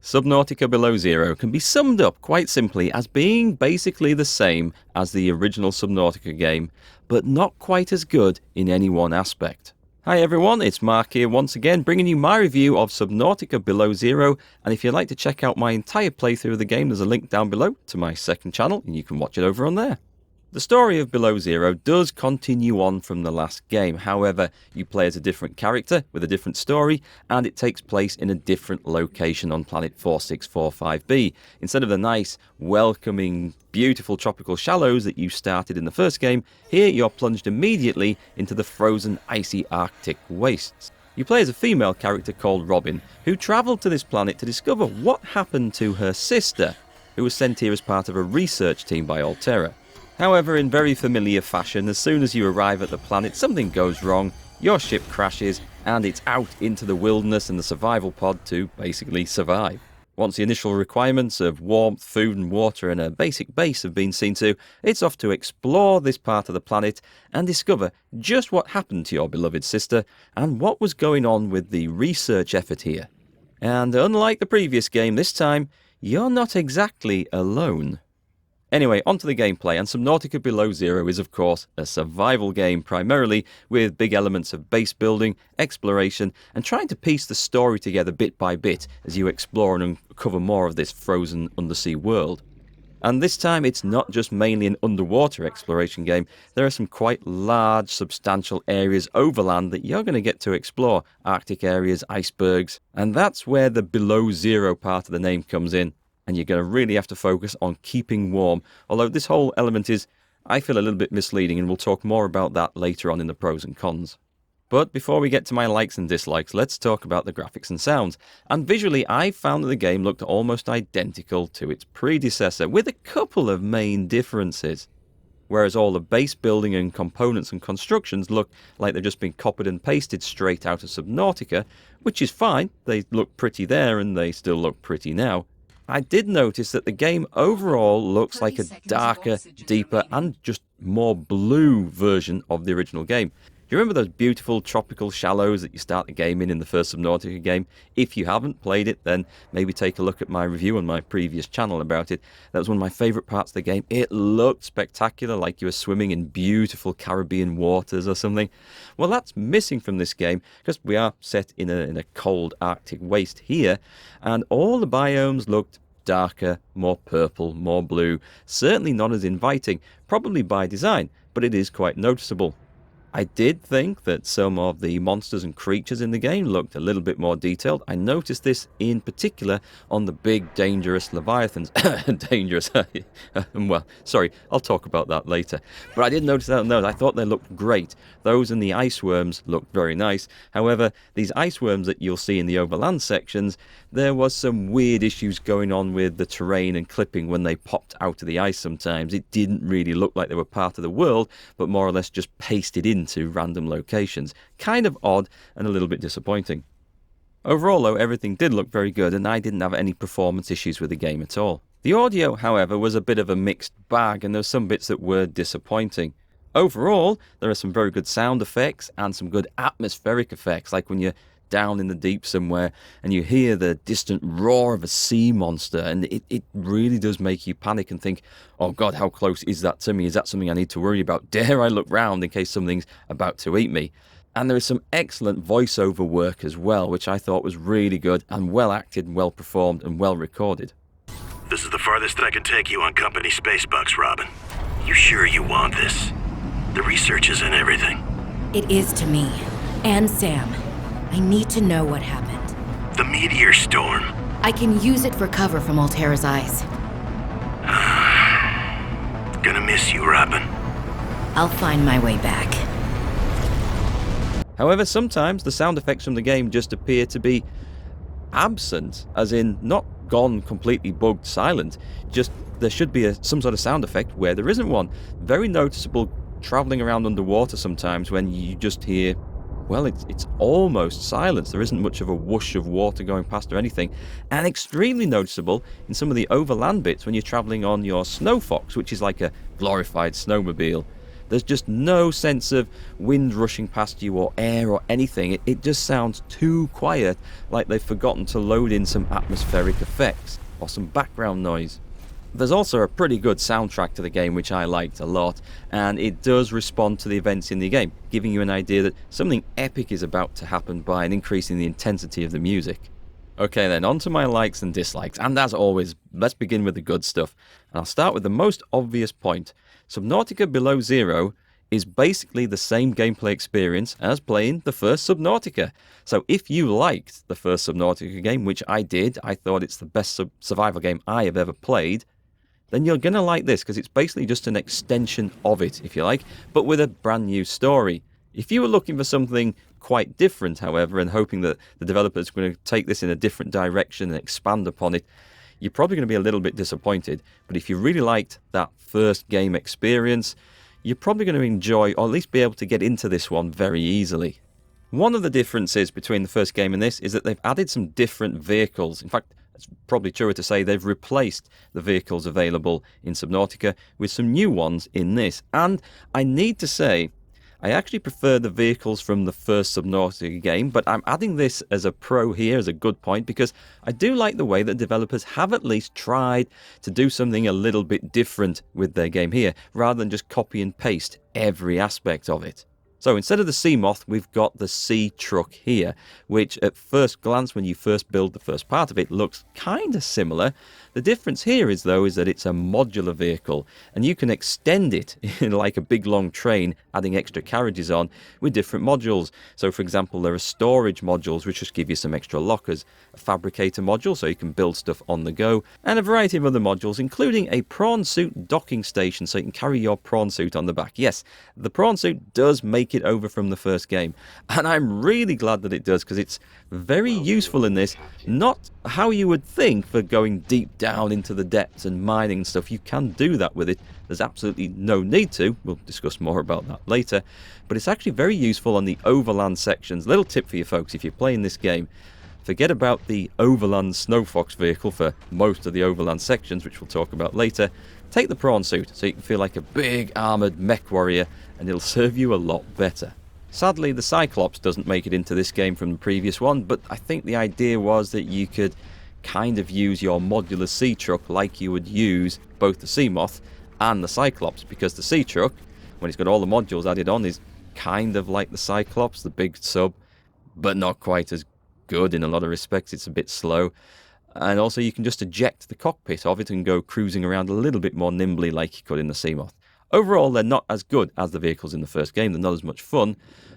Subnautica Below Zero can be summed up quite simply as being basically the same as the original Subnautica game, but not quite as good in any one aspect. Hi everyone, it's Mark here once again bringing you my review of Subnautica Below Zero, and if you'd like to check out my entire playthrough of the game, there's a link down below to my second channel and you can watch it over on there. The story of Below Zero does continue on from the last game, however, you play as a different character with a different story, and it takes place in a different location on planet 4645b. Instead of the nice, welcoming, beautiful tropical shallows that you started in the first game, here you're plunged immediately into the frozen, icy Arctic wastes. You play as a female character called Robin, who travelled to this planet to discover what happened to her sister, who was sent here as part of a research team by Alterra. However, in very familiar fashion, as soon as you arrive at the planet, something goes wrong, your ship crashes, and it's out into the wilderness and the survival pod to basically survive. Once the initial requirements of warmth, food and water and a basic base have been seen to, it's off to explore this part of the planet and discover just what happened to your beloved sister and what was going on with the research effort here. And unlike the previous game, this time, you're not exactly alone. Anyway, onto the gameplay, and Subnautica Below Zero is of course a survival game primarily, with big elements of base building, exploration, and trying to piece the story together bit by bit as you explore and uncover more of this frozen undersea world. And this time it's not just mainly an underwater exploration game, there are some quite large, substantial areas overland that you're going to get to explore, Arctic areas, icebergs, and that's where the Below Zero part of the name comes in. And you're going to really have to focus on keeping warm, although this whole element is, I feel, a little bit misleading, and we'll talk more about that later on in the pros and cons. But before we get to my likes and dislikes, let's talk about the graphics and sounds. And visually, I found that the game looked almost identical to its predecessor, with a couple of main differences. Whereas all the base building and components and constructions look like they've just been copied and pasted straight out of Subnautica, which is fine, they look pretty there and they still look pretty now. I did notice that the game overall looks like a darker, deeper, and just more blue version of the original game. Do you remember those beautiful tropical shallows that you start the game in the first Subnautica game? If you haven't played it, then maybe take a look at my review on my previous channel about it. That was one of my favourite parts of the game. It looked spectacular, like you were swimming in beautiful Caribbean waters or something. Well, that's missing from this game, because we are set in a cold Arctic waste here, and all the biomes looked darker, more purple, more blue, certainly not as inviting, probably by design, but it is quite noticeable. I did think that some of the monsters and creatures in the game looked a little bit more detailed. I noticed this in particular on the big dangerous leviathans. Dangerous. Well, sorry, I'll talk about that later. But I did notice that on those. I thought they looked great. Those and the ice worms looked very nice. However, these ice worms that you'll see in the overland sections, there was some weird issues going on with the terrain and clipping when they popped out of the ice sometimes. It didn't really look like they were part of the world, but more or less just pasted into random locations. Kind of odd and a little bit disappointing. Overall though, everything did look very good and I didn't have any performance issues with the game at all. The audio, however, was a bit of a mixed bag and there were some bits that were disappointing. Overall, there are some very good sound effects and some good atmospheric effects, like when you're down in the deep somewhere and you hear the distant roar of a sea monster, and it really does make you panic and think, oh god, how close is that to me? Is that something I need to worry about? Dare I look round in case something's about to eat me? And there is some excellent voiceover work as well, which I thought was really good and well acted, well performed and well recorded. This is the farthest I can take you on company space bucks, Robin. You sure you want this? The research is in everything. It is to me. And Sam. I need to know what happened. The meteor storm. I can use it for cover from Alterra's eyes. Gonna miss you, Robin. I'll find my way back. However, sometimes the sound effects from the game just appear to be absent, as in not gone completely bugged silent, just there should be some sort of sound effect where there isn't one. Very noticeable travelling around underwater sometimes when you just hear, well, it's almost silence. There isn't much of a whoosh of water going past or anything. And extremely noticeable in some of the overland bits when you're travelling on your Snow Fox, which is like a glorified snowmobile. There's just no sense of wind rushing past you or air or anything. It just sounds too quiet, like they've forgotten to load in some atmospheric effects or some background noise. There's also a pretty good soundtrack to the game which I liked a lot, and it does respond to the events in the game, giving you an idea that something epic is about to happen by an increase in the intensity of the music. Okay then, on to my likes and dislikes, and as always, let's begin with the good stuff. And I'll start with the most obvious point. Subnautica Below Zero is basically the same gameplay experience as playing the first Subnautica. So if you liked the first Subnautica game, which I did, I thought it's the best survival game I have ever played, then you're going to like this, because it's basically just an extension of it, if you like, but with a brand new story. If you were looking for something quite different, however, and hoping that the developers are going to take this in a different direction and expand upon it, you're probably going to be a little bit disappointed. But if you really liked that first game experience, you're probably going to enjoy, or at least be able to get into this one very easily. One of the differences between the first game and this is that they've added some different vehicles. In fact, it's probably truer to say they've replaced the vehicles available in Subnautica with some new ones in this. And I need to say, I actually prefer the vehicles from the first Subnautica game, but I'm adding this as a pro here, as a good point, because I do like the way that developers have at least tried to do something a little bit different with their game here, rather than just copy and paste every aspect of it. So instead of the sea moth, we've got the sea truck here, which at first glance, when you first build the first part of it, looks kind of similar. The difference here is, though, is that it's a modular vehicle, and you can extend it in like a big long train, adding extra carriages on with different modules. So, for example, there are storage modules, which just give you some extra lockers, a fabricator module, so you can build stuff on the go, and a variety of other modules, including a prawn suit docking station, so you can carry your prawn suit on the back. Yes, the prawn suit does make it over from the first game, and I'm really glad that it does, because it's very useful in this. Not how you would think for going deep down into the depths and mining and stuff. You can do that with it. There's absolutely no need to. We'll discuss more about that later, but it's actually very useful on the overland sections. Little tip for you folks, if you're playing this game, forget about the overland Snow Fox vehicle for most of the overland sections, which we'll talk about later. Take the prawn suit so you can feel like a big armoured mech warrior, and it'll serve you a lot better. Sadly, the Cyclops doesn't make it into this game from the previous one, but I think the idea was that you could kind of use your modular sea truck like you would use both the sea moth and the Cyclops, because the sea truck, when it's got all the modules added on, is kind of like the Cyclops, the big sub, but not quite as good in a lot of respects. It's a bit slow. And also you can just eject the cockpit of it and go cruising around a little bit more nimbly like you could in the Seamoth. Overall, they're not as good as the vehicles in the first game. They're not as much fun,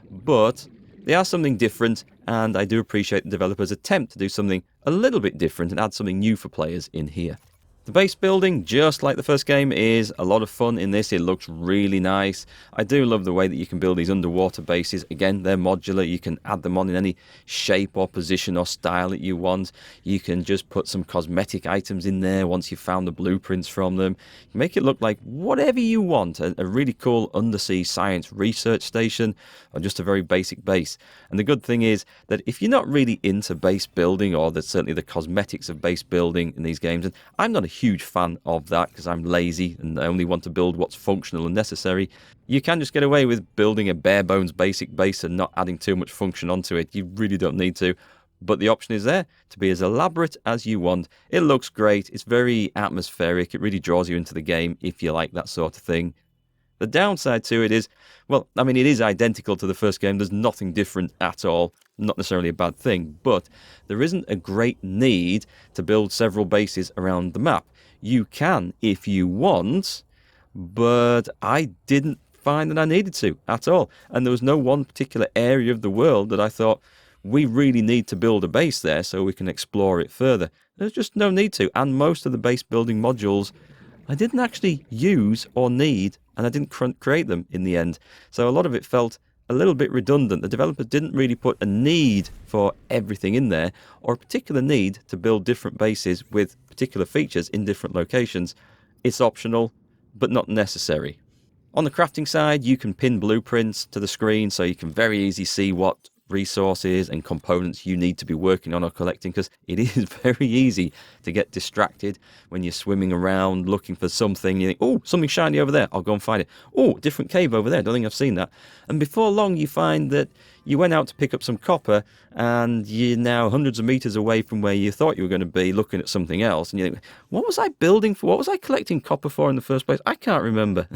but they are something different, and I do appreciate the developers' attempt to do something a little bit different and add something new for players in here. The base building, just like the first game, is a lot of fun in this. It looks really nice. I do love the way that you can build these underwater bases. Again, they're modular. You can add them on in any shape or position or style that you want. You can just put some cosmetic items in there once you've found the blueprints from them. You can make it look like whatever you want. A really cool undersea science research station, or just a very basic base. And the good thing is that if you're not really into base building, or certainly the cosmetics of base building in these games, and I'm not a huge fan of that because I'm lazy and I only want to build what's functional and necessary, you can just get away with building a bare bones basic base and not adding too much function onto it. You really don't need to, but the option is there to be as elaborate as you want. It looks great, it's very atmospheric, it really draws you into the game if you like that sort of thing. The downside to it is, well, I mean, it is identical to the first game. There's nothing different at all. Not necessarily a bad thing, but there isn't a great need to build several bases around the map. You can if you want, but I didn't find that I needed to at all. And there was no one particular area of the world that I thought, we really need to build a base there so we can explore it further. There's just no need to. And most of the base building modules I didn't actually use or need, and I didn't create them in the end. So a lot of it felt a little bit redundant. The developers didn't really put a need for everything in there, or a particular need to build different bases with particular features in different locations. It's optional, but not necessary. On the crafting side, you can pin blueprints to the screen, so you can very easily see what resources and components you need to be working on or collecting, because it is very easy to get distracted when you're swimming around looking for something. You think, oh, something shiny over there, I'll go and find it. Oh, different cave over there, don't think I've seen that. And before long you find that you went out to pick up some copper and you're now hundreds of meters away from where you thought you were going to be looking at something else, and you think, what was I building for? What was I collecting copper for in the first place? I can't remember.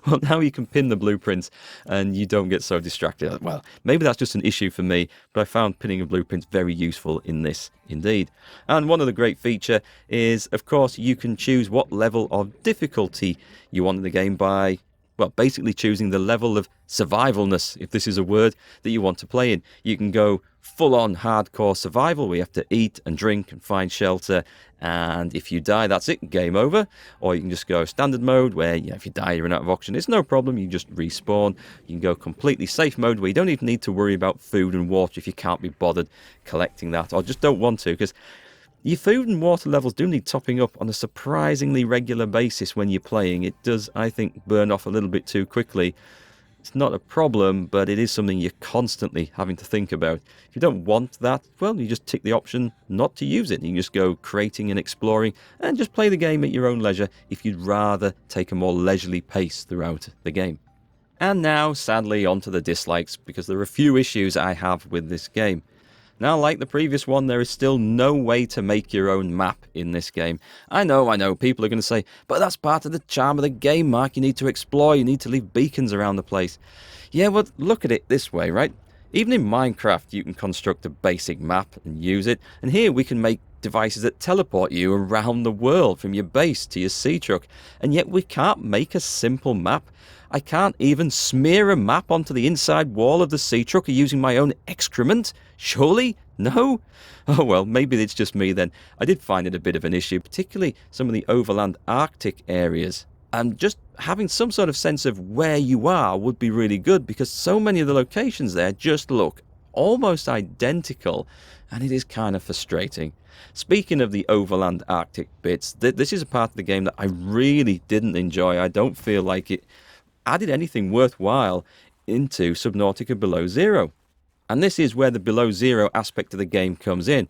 Well, now you can pin the blueprints and you don't get so distracted. Well, maybe that's just an issue for me, but I found pinning of blueprints very useful in this indeed. And one of the great feature is, of course, you can choose what level of difficulty you want in the game by, well, basically choosing the level of survivalness, if this is a word, that you want to play in. You can go full-on hardcore survival where you have to eat and drink and find shelter, and if you die, that's it, game over. Or you can just go standard mode where, if you die, you run out of oxygen, it's no problem, you just respawn. You can go completely safe mode where you don't even need to worry about food and water if you can't be bothered collecting that, or just don't want to, because your food and water levels do need topping up on a surprisingly regular basis when you're playing. It does, I think, burn off a little bit too quickly. It's not a problem, but it is something you're constantly having to think about. If you don't want that, well, you just tick the option not to use it. You can just go creating and exploring and just play the game at your own leisure if you'd rather take a more leisurely pace throughout the game. And now, sadly, onto the dislikes, because there are a few issues I have with this game. Now, like the previous one, there is still no way to make your own map in this game. I know, people are going to say, but that's part of the charm of the game, Mark. You need to explore, you need to leave beacons around the place. Yeah, but look at it this way, right? Even in Minecraft, you can construct a basic map and use it. And here we can make devices that teleport you around the world from your base to your sea truck. And yet we can't make a simple map. I can't even smear a map onto the inside wall of the sea truck using my own excrement. Surely? No? Oh well, maybe it's just me then. I did find it a bit of an issue, particularly some of the overland Arctic areas. And just having some sort of sense of where you are would be really good, because so many of the locations there just look almost identical, and it is kind of frustrating. Speaking of the overland Arctic bits, this is a part of the game that I really didn't enjoy. I don't feel like it added anything worthwhile into Subnautica Below Zero. And this is where the Below Zero aspect of the game comes in.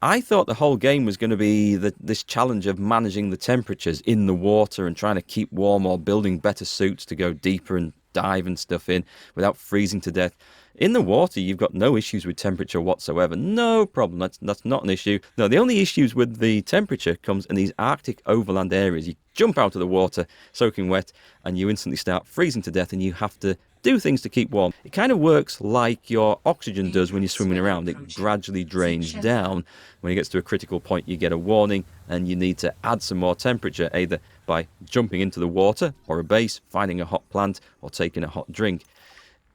I thought the whole game was going to be this challenge of managing the temperatures in the water and trying to keep warm, or building better suits to go deeper and dive and stuff in without freezing to death. In the water, you've got no issues with temperature whatsoever. No problem. That's not an issue. No, the only issues with the temperature comes in these Arctic overland areas. You jump out of the water, soaking wet, and you instantly start freezing to death, and you have to do things to keep warm. It kind of works like your oxygen does when you're swimming around. It gradually drains down. When it gets to a critical point, you get a warning, and you need to add some more temperature, either by jumping into the water or a base, finding a hot plant, or taking a hot drink.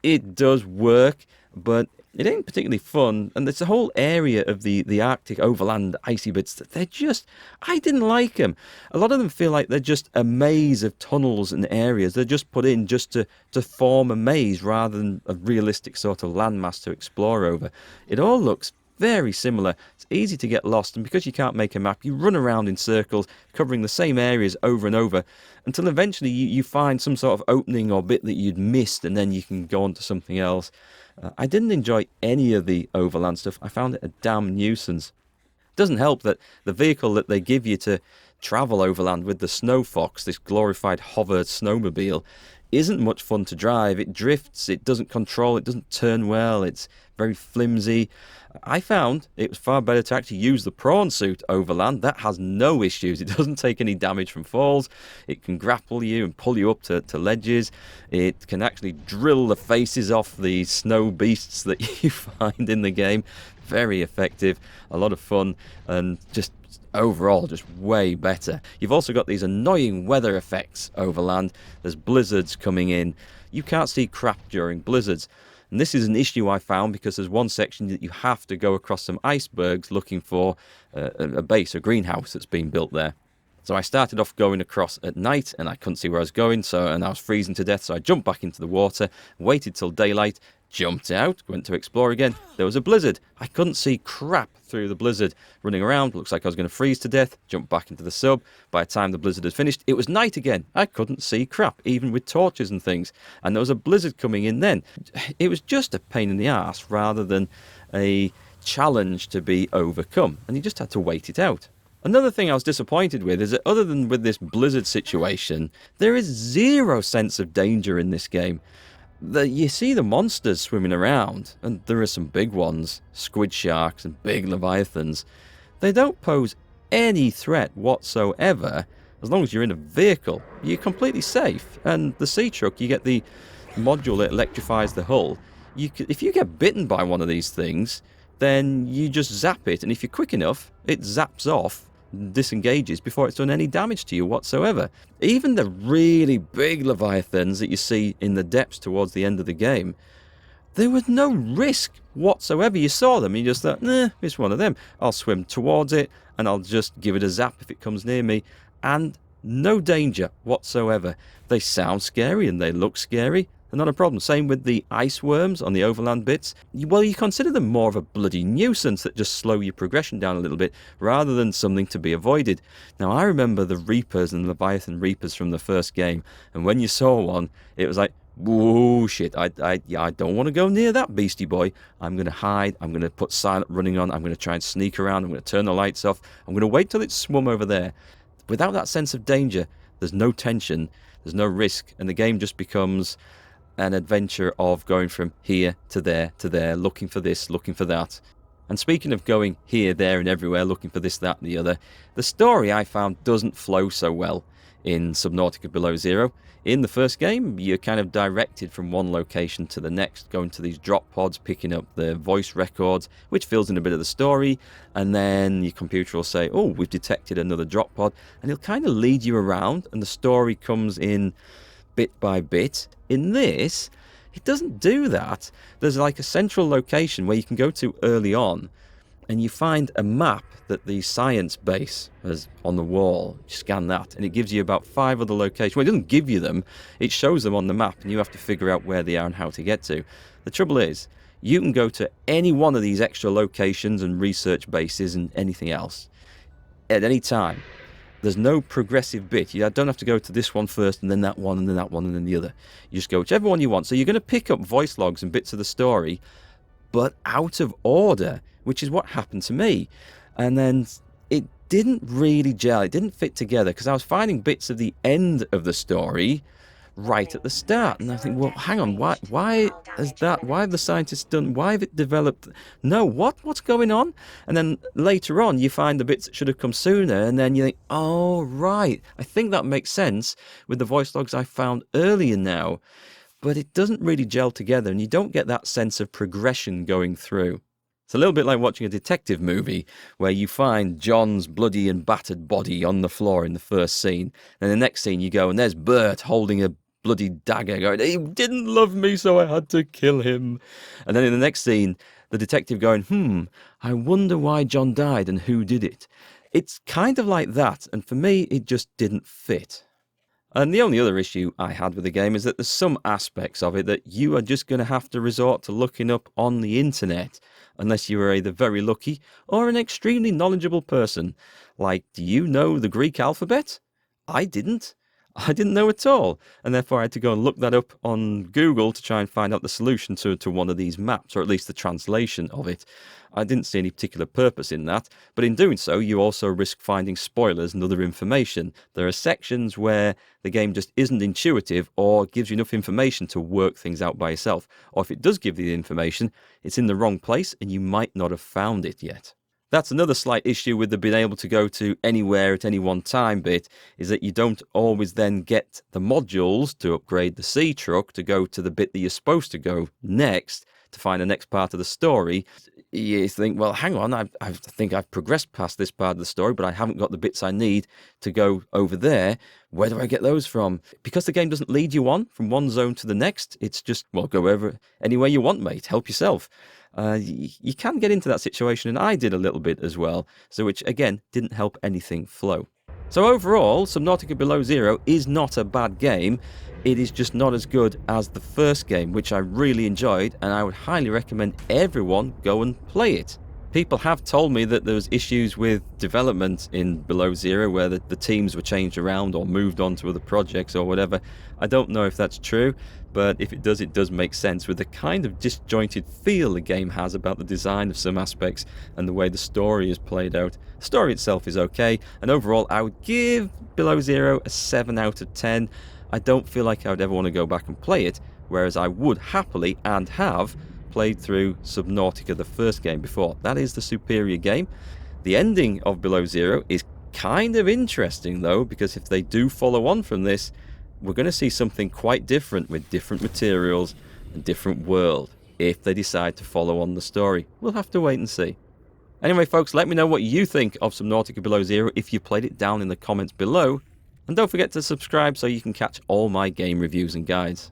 It does work, but it ain't particularly fun. And there's a whole area of the Arctic overland icy bits that they're just, I didn't like them. A lot of them feel like they're just a maze of tunnels and areas. They're just put in just to form a maze rather than a realistic sort of landmass to explore over. It all looks very similar. It's easy to get lost, and because you can't make a map, you run around in circles, covering the same areas over and over, until eventually you find some sort of opening or bit that you'd missed, and then you can go on to something else. I didn't enjoy any of the overland stuff. I found it a damn nuisance. It doesn't help that the vehicle that they give you to travel overland with, the Snow Fox, this glorified hover snowmobile, isn't much fun to drive. It drifts, it doesn't control, it doesn't turn well, it's very flimsy. I found it was far better to actually use the prawn suit overland. That has no issues. It doesn't take any damage from falls. It can grapple you and pull you up to ledges. It can actually drill the faces off the snow beasts that you find in the game. Very effective, a lot of fun, and just overall just way better. You've also got these annoying weather effects overland. There's blizzards coming in. You can't see crap during blizzards. And this is an issue I found, because there's one section that you have to go across some icebergs looking for a base, a greenhouse that's been built there. So I started off going across at night, and I couldn't see where I was going, and I was freezing to death, so I jumped back into the water, waited till daylight, jumped out, went to explore again. There was a blizzard. I couldn't see crap through the blizzard. Running around, looks like I was going to freeze to death, jumped back into the sub. By the time the blizzard had finished, it was night again. I couldn't see crap, even with torches and things. And there was a blizzard coming in then. It was just a pain in the arse rather than a challenge to be overcome. And you just had to wait it out. Another thing I was disappointed with is that other than with this blizzard situation, there is zero sense of danger in this game. You see the monsters swimming around, and there are some big ones, squid sharks and big leviathans. They don't pose any threat whatsoever. As long as you're in a vehicle, you're completely safe. And the sea truck, you get the module that electrifies the hull. If you get bitten by one of these things, then you just zap it, and if you're quick enough, it zaps off, disengages before it's done any damage to you whatsoever. Even the really big leviathans that you see in the depths towards the end of the game, there was no risk whatsoever. You saw them and you just thought, nah, it's one of them. I'll swim towards it and I'll just give it a zap if it comes near me, and no danger whatsoever. They sound scary and they look scary. They're not a problem. Same with the ice worms on the overland bits. Well, you consider them more of a bloody nuisance that just slow your progression down a little bit rather than something to be avoided. Now, I remember the Reapers and Leviathan Reapers from the first game, and when you saw one, it was like, whoa, shit, I don't want to go near that beastie boy. I'm going to hide. I'm going to put silent running on. I'm going to try and sneak around. I'm going to turn the lights off. I'm going to wait till it's swum over there. Without that sense of danger, there's no tension, there's no risk, and the game just becomes an adventure of going from here to there, looking for this, looking for that. And speaking of going here, there, and everywhere, looking for this, that, and the other, the story I found doesn't flow so well in Subnautica Below Zero. In the first game, you're kind of directed from one location to the next, going to these drop pods, picking up the voice records, which fills in a bit of the story, and then your computer will say, oh, we've detected another drop pod, and it'll kind of lead you around, and the story comes in bit by bit. In this, it doesn't do that. There's like a central location where you can go to early on, and you find a map that the science base has on the wall. You scan that, and it gives you about 5 other locations. Well, it doesn't give you them, it shows them on the map, and you have to figure out where they are and how to get to. The trouble is, you can go to any one of these extra locations and research bases and anything else at any time. There's no progressive bit. You don't have to go to this one first, and then that one, and then that one, and then the other. You just go whichever one you want. So you're going to pick up voice logs and bits of the story, but out of order, which is what happened to me. And then it didn't really gel. It didn't fit together, because I was finding bits of the end of the story right at the start, and I think, well, hang on, why is that? Why have the scientists done? Why have it developed? No, what's going on? And then later on, you find the bits that should have come sooner, and then you think, oh right, I think that makes sense with the voice logs I found earlier now, but it doesn't really gel together, and you don't get that sense of progression going through. It's a little bit like watching a detective movie where you find John's bloody and battered body on the floor in the first scene, and the next scene you go and there's Bert holding a bloody dagger going, he didn't love me so I had to kill him. And then in the next scene, the detective going, I wonder why John died and who did it. It's kind of like that, and for me it just didn't fit. And the only other issue I had with the game is that there's some aspects of it that you are just going to have to resort to looking up on the internet, unless you are either very lucky or an extremely knowledgeable person. Like, do you know the Greek alphabet? I didn't know at all, and therefore I had to go and look that up on Google to try and find out the solution to one of these maps, or at least the translation of it. I didn't see any particular purpose in that, but in doing so you also risk finding spoilers and other information. There are sections where the game just isn't intuitive or gives you enough information to work things out by yourself, or if it does give you the information, it's in the wrong place and you might not have found it yet. That's another slight issue with the being able to go to anywhere at any one time bit, is that you don't always then get the modules to upgrade the sea truck to go to the bit that you're supposed to go next to find the next part of the story. You think, well, hang on, I think I've progressed past this part of the story, but I haven't got the bits I need to go over there. Where do I get those from? Because the game doesn't lead you on from one zone to the next, it's just, well, go over anywhere you want, mate, help yourself. You can get into that situation, and I did a little bit as well, so which, again, didn't help anything flow. So overall, Subnautica Below Zero is not a bad game. It is just not as good as the first game, which I really enjoyed, and I would highly recommend everyone go and play it. People have told me that there was issues with development in Below Zero where the teams were changed around or moved on to other projects or whatever. I don't know if that's true, but if it does make sense with the kind of disjointed feel the game has about the design of some aspects and the way the story is played out. The story itself is okay, and overall I would give Below Zero a 7 out of 10. I don't feel like I would ever want to go back and play it, whereas I would happily and have played through Subnautica, the first game, before. That is the superior game. The ending of Below Zero is kind of interesting though, because if they do follow on from this, we're going to see something quite different with different materials and different world if they decide to follow on the story. We'll have to wait and see. Anyway folks, let me know what you think of Subnautica Below Zero if you played it down in the comments below, and don't forget to subscribe so you can catch all my game reviews and guides.